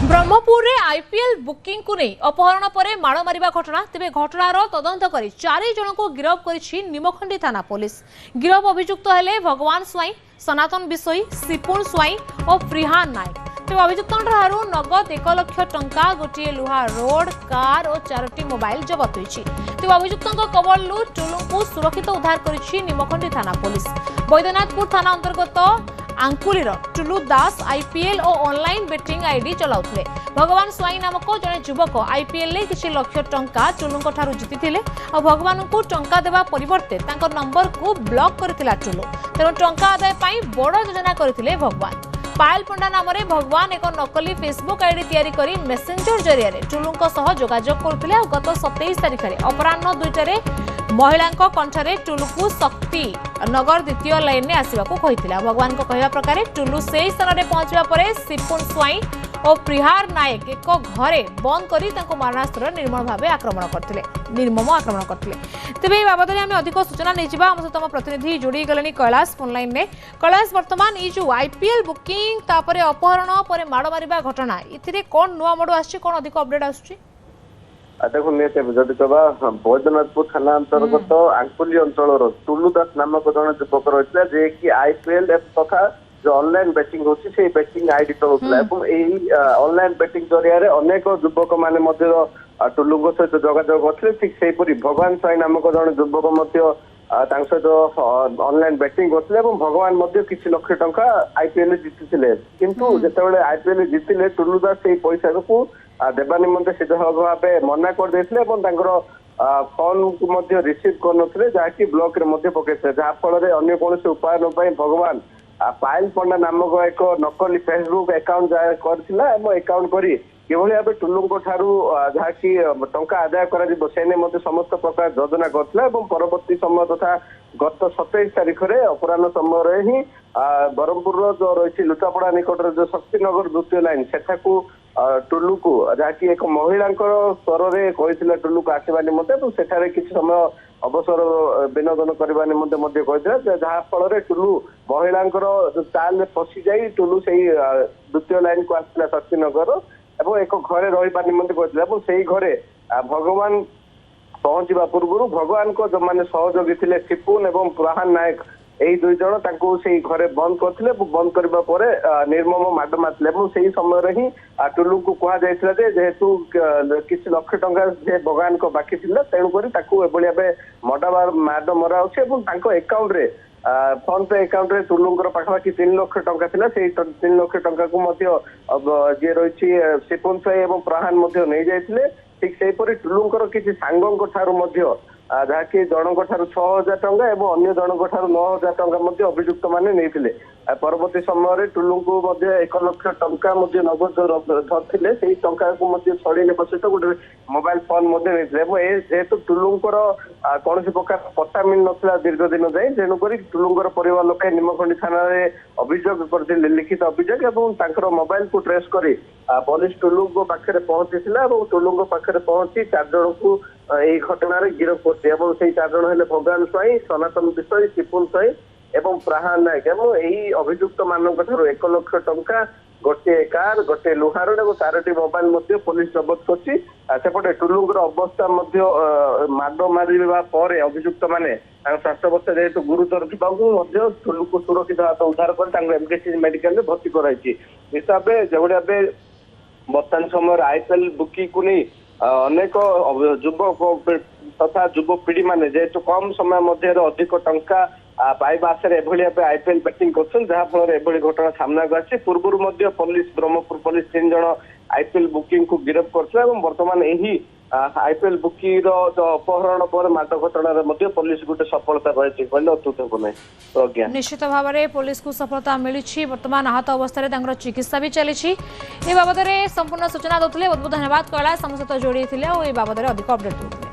ब्रह्मपुर रे IPL booking को नहीं अपहरण पर माड़ मारिबा घटना तेबे घटनार तदंत कर 4 जन को गिरफ करिछि निमखंडी थाना पुलिस। गिरफ अभियुक्त हेले भगवान स्वाई, सनातन बिसोई, सिपुन स्वाई और प्रिहान नायक। तेज अभियुक्तों नगद 1 लाख टंका, गोटे लुहा रोड, कार और 4टी मोबाइल जबत होइछि। तेज अभियुक्तों कबलू टुलू को सुरक्षित उद्धार करिछि निमखंडी थाना पुलिस। बैद्यनाथपुर थाना अंतर्गत आंकुलीर टुलू दास आईपीएल और ऑनलाइन बेटिंग आईडी चलाउथिले। भगवान स्वाई नामक जड़े युवक आईपीएल ले किछि लक्ष टंका टुलू ठारू जीतिथिले और भगवान को टंका देवा परिवर्ते तांकर नंबर को ब्लॉक करथिला टुलू। तेणु टंका आदाय पाई बड़ योजना करथिले भगवान। पायल पंडा नाम रे भगवान एक नकली फेसबुक आईडी तैयारी करी मेसेंजर जरिया टुलू सह जोगाजोग करथिले। गत 27 तारिख में अपराह्न 2टारे महिला कंठरे टुलू को शक्ति नगर द्वितीय लाइन में आसवाक कही। भगवान को कहवा प्रकार टुलू से स्थान में पहुंचा पर सिपुन स्वाई और प्रिहार नायक एक घरे बंद करी मारणास्त्र निर्मम भाव आक्रमण करते तेज बाबद में अधिक सूचना नहीं सहित आम प्रतिनिधि जोड़ी गले कैलाश फोन लाइन में। कैलाश वर्तमान ये जो आईपीएल बुकिंग तापर अपहरण पर माड़ मारिबा घटना ये कौन नुआ मोड़ आस अधिक अपडेट आसुची? देखो जदि कह बैद्यनाथपुर थाना अंतर्गत आंकुली अंचल टुलू दास नामक जन युवक रही जे कि आईपीएल तथा जो ऑनलाइन बेटिंग होची से बेटिंग आईडी चलाउतला एवं ऑनलाइन बेटिंग जरिया अनेक युवक माने टुलू सहित जोगाजोग करथिले। ठीक सेहीपरि भगवान साई नामक जन युवक सहित ऑनलाइन बेटिंग करथिले एवं भगवान किछि लक्ष टंका आईपीएल जीतिथिले। किंतु जेतेबेले आईपीएल जीतिले टुलू दास से पैसा को देवा निमंते सीधा भाव मना कर फोन को रिसीव कर जहाँकि ब्लॉक रे पकड़े जहाँफल अन्य कौन उपाय न भगवान पायल पंडा नामक एक नकली फेसबुक अकाउंट करथिला अकाउंट करी किभली भाव टुलू ठारू जहाँकि टंका आदाय कर समस्त प्रकार योजना करथिला। परवर्ती समय तथा गत 27 तारिख में अपराह्न समय ही ब्रह्मपुर जो रही लुटापड़ा निकट जो शक्तिनगर द्वितीय लाइन सेठाकू टुलू को जहाँकि एक महिला स्वर में कही टुलू को आसवा निमंते तो सेठारे किसी समय अवसर विनोदन करने निमंते जहाँफल टुलू महिला चाल में फसी जाई टुलू से द्वितीय लाइन को आसला शक्तिनगर एवं एक घरे रही निमंते कहते से घरे भगवान पहुंचा पूर्व भगवान को जो मैंने सहयोगी थे सिपुन एवं प्रिहान नायक यही 2 जन से घरे बंद करते बंद करने निर्मम माड मारते से समय ही टुलू को कहुला जेहेतु किसी लक्ष टंका भगवान को बाकी थी तेणुक माड मरा अकाउंट रे फोन पे अकाउंट रे टुलू पाखापाखि 3 लाख टंका थिला। 3 लाख टंका को जी रही सिपुन साई और प्रिहान नहीं जाइए। ठीक सेहीपरि टुलूंकर किसी सांगों ठारू जहाँकि जनक ठारू 6000 टंका और अन्य जनक ठारू 9000 टंका अभियुक्त माने नहीं। परवर्ती समय टुलू को 1 लाख टंका नगद धरते से टंका को छड़ी ने सहित गोटे मोबाइल फोन जेहेतु टुलूंकर कौन प्रकार पता मिल ना दीर्घ दिन जाए तेणुक टुलूंकर परिवार लोक निमखंडी थाना अभियोग करते लिखित अभियोग और मोबाइल को ट्रेस कर पुलिस टुलू पाखे पहुंची टुलू पाखे पहुंची 4 जन को यही घटना गिरफ करते 4 जन है भगवान स्वाई, सनातन बिसोई, सिपुन स्वाई एवं प्रिहान नायक यही अभियुक्त मानक 1 लाख टंका, गोटे कार, गोटे लुहारोड और 4टी मोबाइल पुलिस जबत करपटे टुलूंकर अवस्था माड मारा पर अभियुक्त माने स्वास्थ्यावस्था जेहेतु गुरुतर थी टुलू को सुरक्षित भाव उद्धार कर एमकेसी मेडिकल में भर्ती कराई। हिसाब से जो बर्तमान समय आईपीएल बुकिंग को नहीं अनेक युवक तथा युवपीढ़ी माने जेहेतु कम समय मध्य अधिक टंका पाइबा आशा भाव आईपीएल बैटिंग करफल एभली घटना सामना आसी पूर्व पुलिस ब्रह्मपुर पुलिस 3 जन आईपीएल बुकिंग को गिरफ करथिला एवं वर्तमान यही आईपीएल बुकिंग जो अपहरण पर माट घटना पुलिस गोटे सफलता रही कहले अत्युत हो नहीं। निश्चित भाव में पुलिस को सफलता मिली। वर्तमान आहत अवस्था चिकित्सा भी चली बाबद संपूर्ण सूचना देते बहुत बहुत धन्यवाद कैलाश सहित जोड़ी थे बाबद अधिक अपडेट।